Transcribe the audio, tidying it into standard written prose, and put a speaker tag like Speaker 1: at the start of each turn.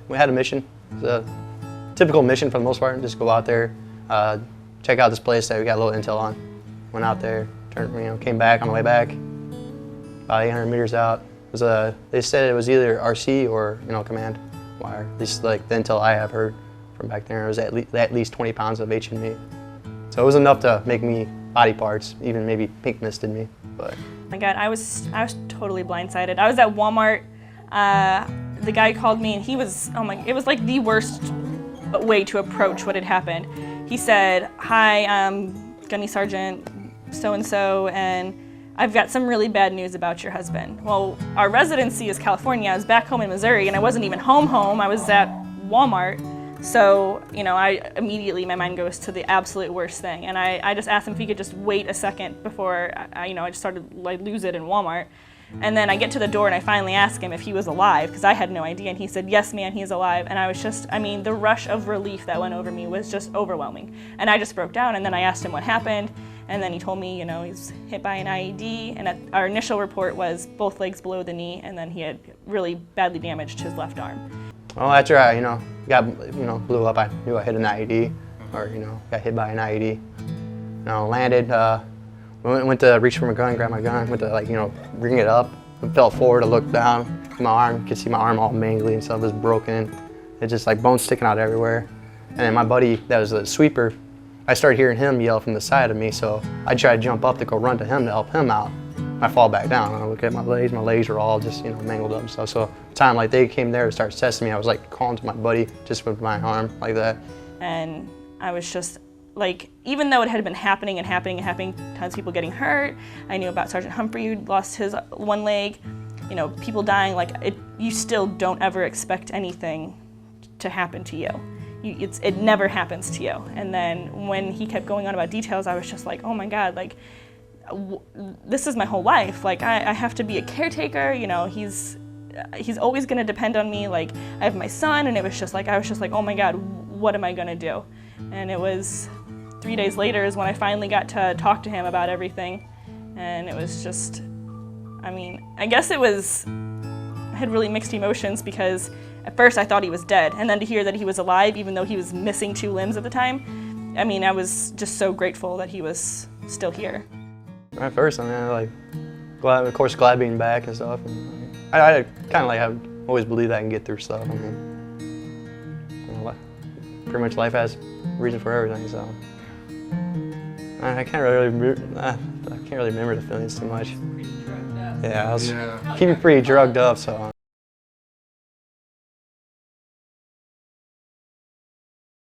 Speaker 1: We had a mission. It was a typical mission for the most part. Just go out there, check out this place that we got a little intel on. Went out there, came back on the way back, about 800 meters out. It was they said it was either RC or command wire. At least like the intel I have heard from back there, it was at least 20 pounds of H&M. So it was enough to make me body parts, even maybe pink misted me. But
Speaker 2: my God, I was totally blindsided. I was at Walmart. The guy called me and he was, it was like the worst way to approach what had happened. He said, "Hi, I'm Gunny Sergeant so-and-so, and I've got some really bad news about your husband." Well, our residency is California. I was back home in Missouri, and I wasn't even home. I was at Walmart. So, I immediately, my mind goes to the absolute worst thing. And I just asked him if he could just wait a second before, I just started to lose it in Walmart. And then I get to the door and I finally ask him if he was alive, because I had no idea. And he said, "Yes, ma'am, he's alive." And I was just, the rush of relief that went over me was just overwhelming. And I just broke down, and then I asked him what happened. And then he told me, he's hit by an IED. And our initial report was both legs below the knee, and then he had really badly damaged his left arm.
Speaker 1: Well, after I, got, blew up, I knew I hit an IED, or, got hit by an IED. Landed, went to reach for my gun, grab my gun, went to, bring it up. I fell forward, I looked down, my arm, you could see my arm all mangly and stuff was broken. It's just like bones sticking out everywhere. And then my buddy, that was a sweeper, I started hearing him yell from the side of me, so I tried to jump up to go run to him to help him out. I fall back down, and I look at my legs were all just, mangled up and stuff. So the time they came there to start testing me, I was calling to my buddy just with my arm like that. And
Speaker 2: I was just even though it had been happening, tons of people getting hurt. I knew about Sergeant Humphrey who lost his one leg, people dying, you still don't ever expect anything to happen to you. It never happens to you. And then when he kept going on about details, I was just like, oh my God, this is my whole life. I have to be a caretaker, he's always gonna depend on me. I have my son, and it was just I was just like, oh my God, what am I gonna do? And it was 3 days later is when I finally got to talk to him about everything. And it was just, I guess I had really mixed emotions, because at first I thought he was dead, and then to hear that he was alive, even though he was missing 2 limbs at the time, I was just so grateful that he was still here.
Speaker 1: At first, glad, of course, glad being back and stuff. And I kind of have always believed I can get through stuff. Pretty much life has a reason for everything, so I can't really remember the feelings too much. Yeah, I was keeping pretty drugged up, so.